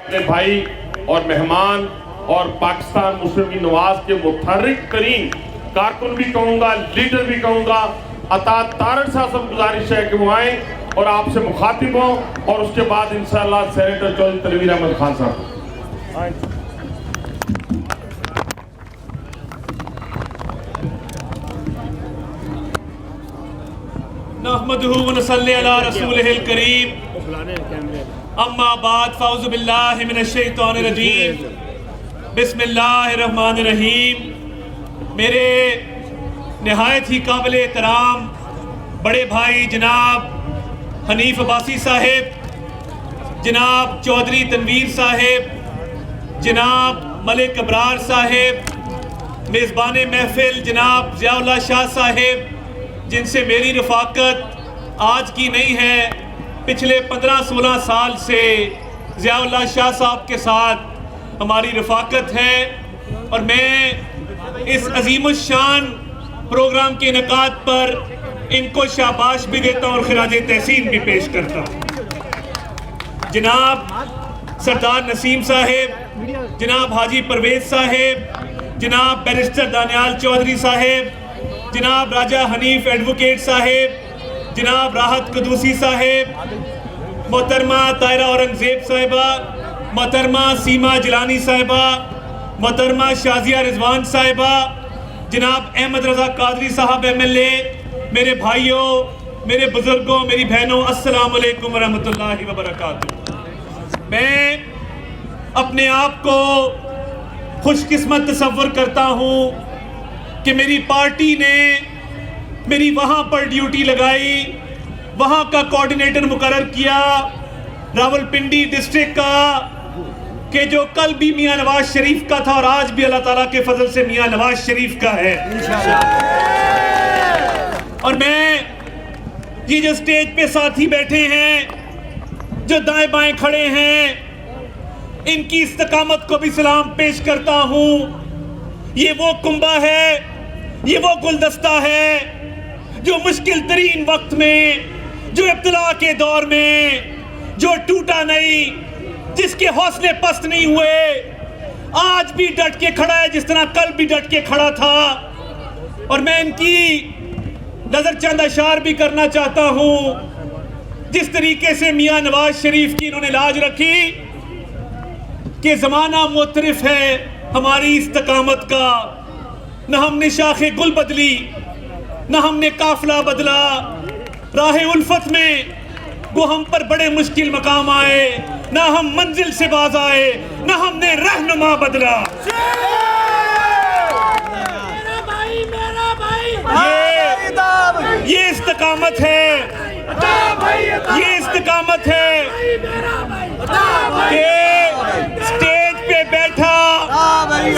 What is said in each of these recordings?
अपने भाई और मेहमान और पाकिस्तान मुस्लिम लीग नवाज के मुतहर्रिक तरीन कारकुन भी कहूँगा, लीडर भी कहूँगा, अता तारड़ साहब से गुजारिश है कि वो आए और आपसे मुखातिब हों और उसके बाद इंशाअल्लाह सेनेटर चौधरी तनवीर अहमद खान साहब। नहमदुहु व नसल्ली अला रसूलिहिल करीम, अम्मा बाद, फ़ौज़ु बिल्लाहि मिनश शैतानिर रजीम, बिस्मिल्लाहिर रहमानिर रहीम। मेरे नहायत ही काबिल एहतराम बड़े भाई जनाब हनीफ अब्बासी साहिब, जनाब चौधरी तनवीर साहिब, जनाब मलिक अबरार साहिब, मेज़बान महफिल जनाब ज़ियाउल्लाह शाह साहिब, जिनसे मेरी रफ़ाकत आज की नहीं है, पिछले 15-16 साल से ज़ियाउल्लाह शाह साहब के साथ हमारी रफ़ाकत है। और मैं इस अज़ीमुश्शान प्रोग्राम के इनेकाद पर इनको शाबाश भी देता हूँ और खिराज तहसीन भी पेश करता हूँ। जनाब सरदार नसीम साहिब, जनाब हाजी परवेज साहिब, जनाब बैरिस्टर दानियाल चौधरी साहिब, जनाब राजा हनीफ एडवोकेट साहिब, जनाब राहत कदूसी साहिब, मोहतरमा तायरा औरंगजेब साहिबा, मोहतरमा सीमा जिलानी साहिबा, मोहतरमा शाजिया रिजवान साहिबा, जनाब अहमद रज़ा कादरी साहब MLA, मेरे भाइयों, मेरे बुजुर्गों, मेरी बहनों, अस्सलाम वालेकुम व रहमतुल्लाहि व बरकातुहू। मैं अपने आप को खुशकिस्मत तसव्वुर करता हूँ कि मेरी पार्टी ने मेरी वहाँ पर ड्यूटी लगाई, वहाँ का कोऑर्डिनेटर मुकर्रर किया रावलपिंडी डिस्ट्रिक्ट का, कि जो कल भी मियाँ नवाज शरीफ का था और आज भी अल्लाह ताला के फजल से मियाँ नवाज शरीफ का है। और मैं ये जो स्टेज पे साथी बैठे हैं, जो दाएं बाएं खड़े हैं, इनकी इस्तकामत को भी सलाम पेश करता हूँ। ये वो कुंबा है, ये वो गुलदस्ता है जो मुश्किल तरीन वक्त में, जो इब्तिला के दौर में, जो टूटा नहीं, जिसके हौसले पस्त नहीं हुए, आज भी डट के खड़ा है जिस तरह कल भी डट के खड़ा था। और मैं इनकी नजर चंद अशार भी करना चाहता हूं। जिस तरीके से मियां नवाज शरीफ की इन्होंने लाज रखी कि जमाना मुतरिफ है हमारी इस्तकामत का, न हमने शाखे गुल बदली, न हमने काफिला बदला, राह उल्फत में वो हम पर बड़े मुश्किल मकाम आए, ना हम मंजिल से बाज आए, ना हमने रहनुमा बदला। ये इस्तकामत है, ये इस्तकामत है कि स्टेज पे बैठा,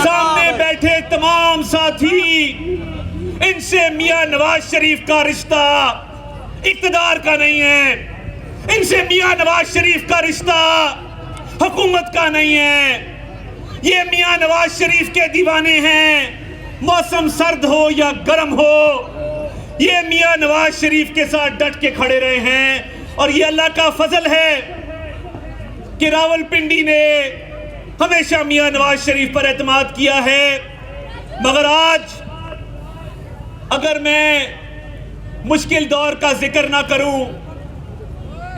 सामने बैठे तमाम साथी, इनसे मियां नवाज शरीफ का रिश्ता इक़्तिदार का नहीं है, इनसे मियां नवाज शरीफ का रिश्ता हुकूमत का नहीं है। ये मियां नवाज शरीफ के दीवाने हैं, मौसम सर्द हो या गर्म हो, ये मियां नवाज शरीफ के साथ डट के खड़े रहे हैं। और ये अल्लाह का फजल है कि रावलपिंडी ने हमेशा मियां नवाज शरीफ पर एतमाद किया है। मगर आज अगर मैं मुश्किल दौर का जिक्र ना करूं,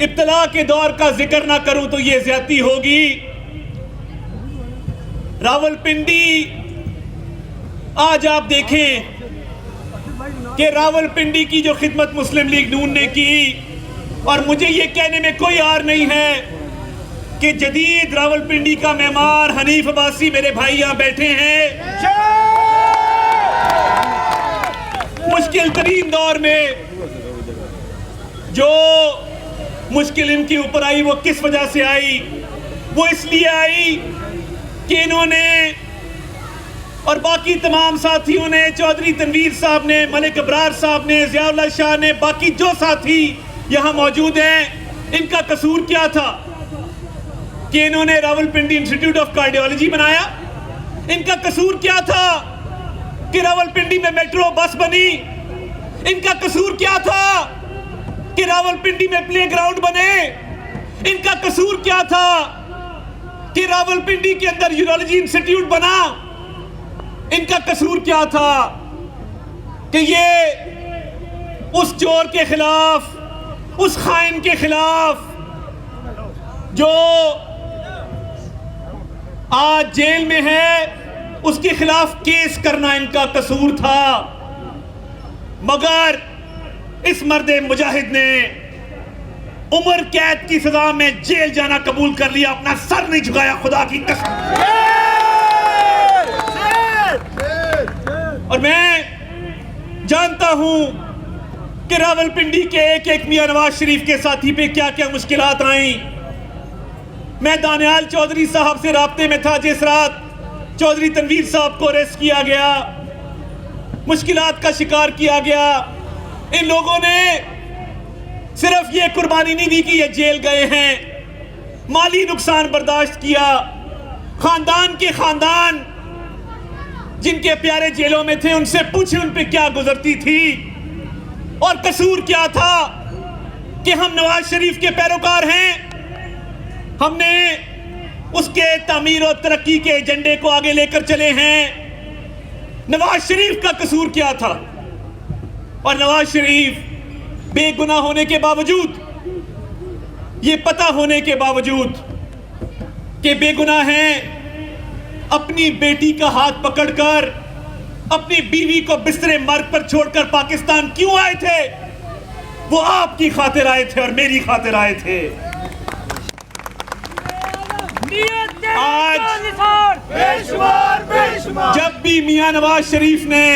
इब्तिला के दौर का जिक्र ना करूं तो ये ज्यादती होगी। रावलपिंडी आज आप देखें कि रावलपिंडी की जो खिदमत मुस्लिम लीग नून ने की, और मुझे ये कहने में कोई आर नहीं है कि जदीद रावलपिंडी का मेमार हनीफ अब्बासी मेरे भाई यहाँ बैठे हैं। मुश्किल तरीन दौर में जो मुश्किल इनके ऊपर आई वो किस वजह से आई? वो इसलिए आई कि इन्होंने और बाकी तमाम साथियों ने, चौधरी तनवीर साहब ने, मलिक अबरार साहब ने, ज़ियाउल्लाह शाह ने, बाकी जो साथी यहाँ मौजूद हैं, इनका कसूर क्या था कि इन्होंने रावलपिंडी इंस्टीट्यूट ऑफ कार्डियोलॉजी बनाया? इनका कसूर क्या था कि रावलपिंडी में मेट्रो बस बनी? इनका कसूर क्या था कि रावलपिंडी में प्ले ग्राउंड बने? इनका कसूर क्या था कि रावलपिंडी के अंदर यूरोलॉजी इंस्टीट्यूट बना, इनका कसूर क्या था कि ये उस चोर के खिलाफ, उस खाइन के खिलाफ जो आज जेल में है, उसके खिलाफ केस करना इनका कसूर था। मगर इस मर्दे मुजाहिद ने उम्र कैद की सजा में जेल जाना कबूल कर लिया, अपना सर नहीं झुकाया, खुदा की कसम। और मैं जानता हूं कि रावलपिंडी के एक एक मियां नवाज शरीफ के साथी पे क्या क्या मुश्किलात आई। मैं दानियाल चौधरी साहब से राब्ते में था जिस रात चौधरी तनवीर साहब को अरेस्ट किया गया, मुश्किलात का शिकार किया गया। इन लोगों ने सिर्फ ये कुर्बानी नहीं दी कि ये जेल गए हैं, माली नुकसान बर्दाश्त किया। खानदान के खानदान जिनके प्यारे जेलों में थे, उनसे पूछे उन पे क्या गुजरती थी और कसूर क्या था कि हम नवाज शरीफ के पैरोकार हैं। हमने उसके तामीर और तरक्की के एजेंडे को आगे लेकर चले हैं। नवाज शरीफ का कसूर क्या था? और नवाज शरीफ बेगुनाह होने के बावजूद, ये पता होने के बावजूद कि बेगुनाह हैं, अपनी बेटी का हाथ पकड़कर अपनी बीवी को बिस्तरे मर्ग पर छोड़कर पाकिस्तान क्यों आए थे? वो आपकी खातिर आए थे और मेरी खातिर आए थे। आज जब भी मियां नवाज शरीफ ने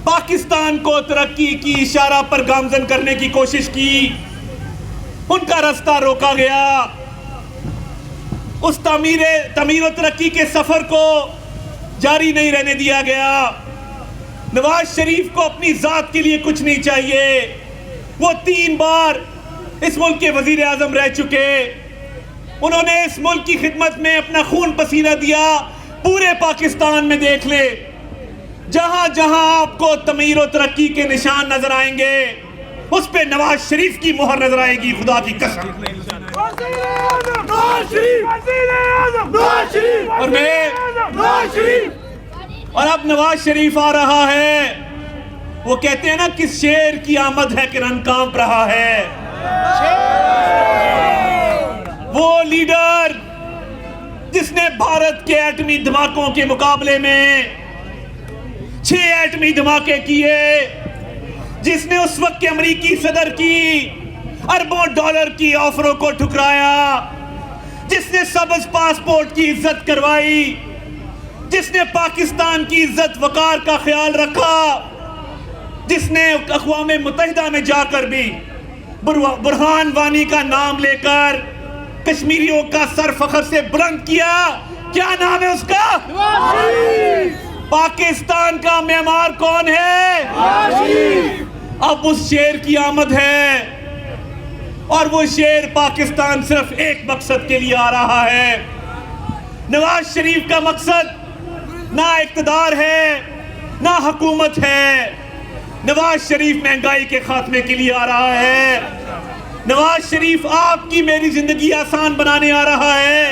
पाकिस्तान को तरक्की की इशारा पर गामजन करने की कोशिश की, उनका रास्ता रोका गया। उस तमीर और तरक्की के सफर को जारी नहीं रहने दिया गया। नवाज शरीफ को अपनी जात के लिए कुछ नहीं चाहिए। वो 3 बार इस मुल्क के वजीर आजम रह चुके। उन्होंने इस मुल्क की खिदमत में अपना खून पसीना दिया। पूरे पाकिस्तान में देख ले, जहां जहां आपको तमीर और तरक्की के निशान नजर आएंगे, उस पे नवाज शरीफ की मोहर नजर आएगी, खुदा की कसम। और अब नवाज शरीफ आ रहा है। वो कहते हैं ना कि शेर की आमद है कि रन कांप रहा है। वो लीडर जिसने भारत के एटमी धमाकों के मुकाबले में 6 एटमी धमाके किए, जिसने उस वक्त के अमेरिकी सदर की अरबों डॉलर की ऑफरों को ठुकराया, जिसने सबज पासपोर्ट की इज्जत करवाई, जिसने पाकिस्तान की इज्जत वकार का ख्याल रखा, जिसने अक़वाम मुत्तहिदा में जाकर भी बुरहान वानी का नाम लेकर कश्मीरियों का सर फख्र से बुलंद किया। क्या नाम है उसका? पाकिस्तान का मेमार कौन है? अब उस शेर की आमद है और वो शेर पाकिस्तान सिर्फ एक मकसद के लिए आ रहा है। नवाज शरीफ का मकसद ना इक़्तिदार है ना हुकूमत है। नवाज शरीफ महंगाई के खात्मे के लिए आ रहा है। नवाज शरीफ आपकी मेरी जिंदगी आसान बनाने आ रहा है।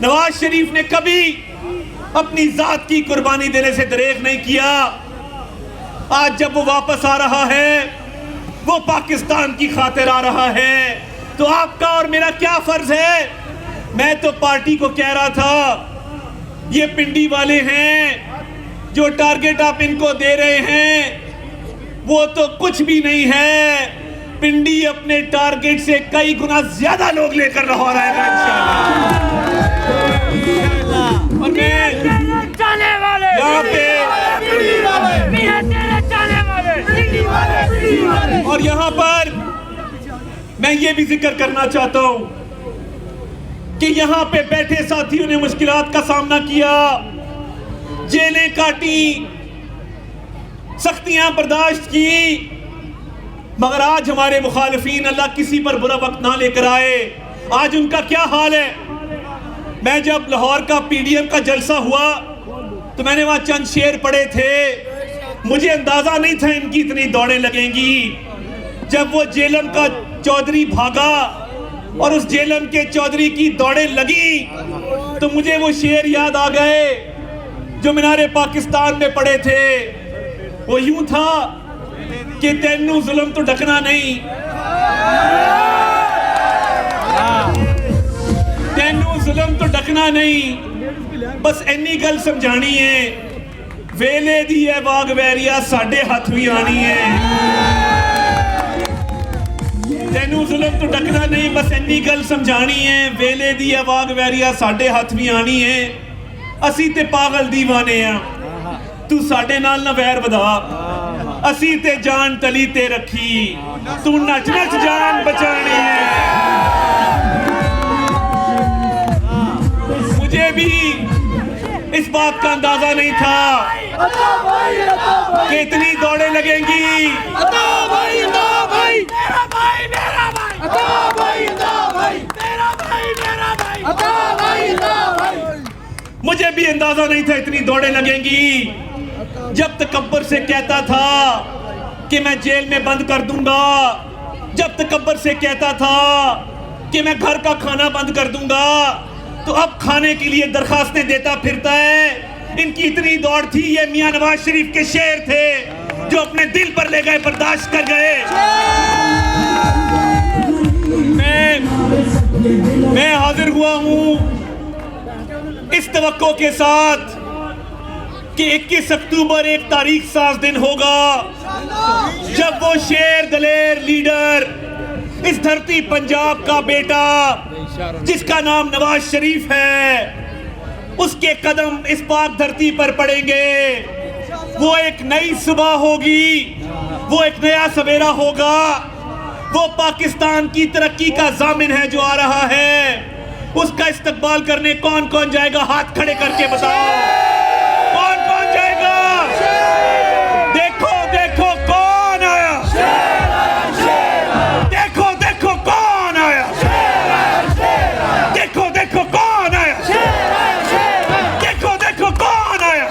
नवाज शरीफ ने कभी अपनी जात की कुर्बानी देने से दरेग नहीं किया। आज जब वो वापस आ रहा है, वो पाकिस्तान की खातिर आ रहा है। तो आपका और मेरा क्या फर्ज है? मैं तो पार्टी को कह रहा था, ये पिंडी वाले हैं, जो टारगेट आप इनको दे रहे हैं वो तो कुछ भी नहीं है। पिंडी अपने टारगेट से कई गुना ज्यादा लोग लेकर रहा रहेगा इंशाअल्लाह। और मैं यहाँ पे और यहाँ पर मैं ये भी जिक्र करना चाहता हूँ कि यहाँ पे बैठे साथियों ने मुश्किलात का सामना किया, जेलें काटी, सख्तियां बर्दाश्त की, मगर आज हमारे मुखालिफीन, अल्लाह किसी पर बुरा वक्त ना लेकर आए, आज उनका क्या हाल है। मैं जब लाहौर का पीडीएम का जलसा हुआ तो मैंने वहां चंद शेर पढ़े थे। मुझे अंदाजा नहीं था इनकी इतनी दौड़ें लगेंगी। जब वो जेलम का चौधरी भागा और उस जेलम के चौधरी की दौड़े लगी तो मुझे वो शेर याद आ गए जो मीनारे पाकिस्तान में पड़े थे। वो यूं था कि तेनू जुल्म तो ढकना नहीं, तेनू जुल्म तो ढकना नहीं, बस इन्नी गल समझानी है, वेले दी है बाग वैरिया साडे हथ भी आनी है। तेनू जुल्म तो ढकना नहीं, बस इन्नी गल समझानी है, वेले दी है बाग वैरिया साडे हथ भी आनी है। असी ते पागल दीवाने आ, तू साडे नाल ना वैर वधा, असी ते जान तली ते रखी, तू नच नच जान बचानी है। मुझे भी इस बात का अंदाजा नहीं था कि इतनी दौड़े लगेंगी। मुझे भी अंदाजा नहीं था इतनी दौड़े लगेंगी। जब तकब्बर से कहता था कि मैं जेल में बंद कर दूंगा, जब तकब्बर से कहता था कि मैं घर का खाना बंद कर दूंगा, तो अब खाने के लिए दरखास्तें देता फिरता है। इनकी इतनी दौड़ थी, ये मियां नवाज शरीफ के शेर थे जो अपने दिल पर ले गए, बर्दाश्त कर गए। मैं हाजिर हुआ हूं इस तवक्को के साथ कि 21 अक्टूबर एक तारीख साज दिन होगा जब वो शेर दलेर लीडर, इस धरती पंजाब का बेटा जिसका नाम नवाज शरीफ है, उसके कदम इस पाक धरती पर पड़ेंगे। वो एक नई सुबह होगी, वो एक नया सवेरा होगा, वो पाकिस्तान की तरक्की का जामिन है जो आ रहा है। उसका इस्तकबाल करने कौन कौन जाएगा, हाथ खड़े करके बताओ, कौन कौन जाएगा? देखो देखो कौन आया, देखो देखो कौन आया, देखो देखो कौन आया, देखो देखो कौन आया,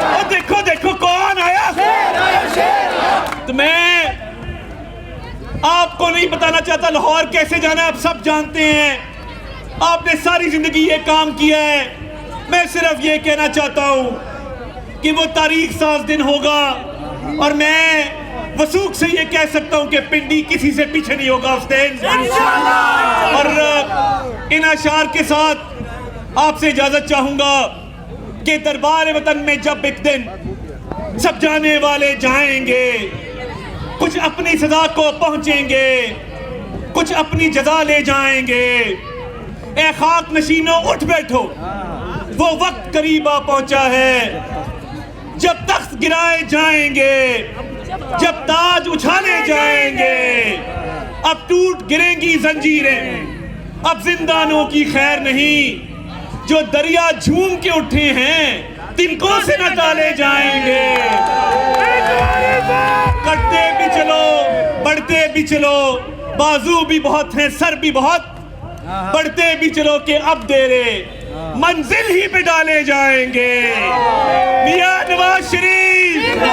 और देखो देखो कौन आया। तो मैं आपको नहीं बताना चाहता लाहौर कैसे जाना, आप सब जानते हैं, आपने सारी जिंदगी ये काम किया है। मैं सिर्फ ये कहना चाहता हूं कि वो तारीख साज दिन होगा और मैं वसूख से ये कह सकता हूं कि पिंडी किसी से पीछे नहीं होगा उस दिन। और इन अशार के साथ आपसे इजाजत चाहूंगा कि दरबार वतन में जब एक दिन सब जाने वाले जाएंगे, कुछ अपनी सजा को पहुंचेंगे, कुछ अपनी जजा ले जाएंगे। ए खाक नशीनों उठ बैठो, वो वक्त करीब आ पहुंचा है जब तख्त गिराए जाएंगे, जब ताज उछाले जाएंगे। अब टूट गिरेंगी जंजीरें, अब जिंदानों की खैर नहीं, जो दरिया झूम के उठे हैं तिनकों से न डाले जाएंगे। कटते भी चलो, बढ़ते भी चलो, बाजू भी बहुत हैं, सर भी बहुत, बढ़ते भी चलो कि अब देरे मंजिल ही पे डाले जाएंगे। मियां नवाज शरीफ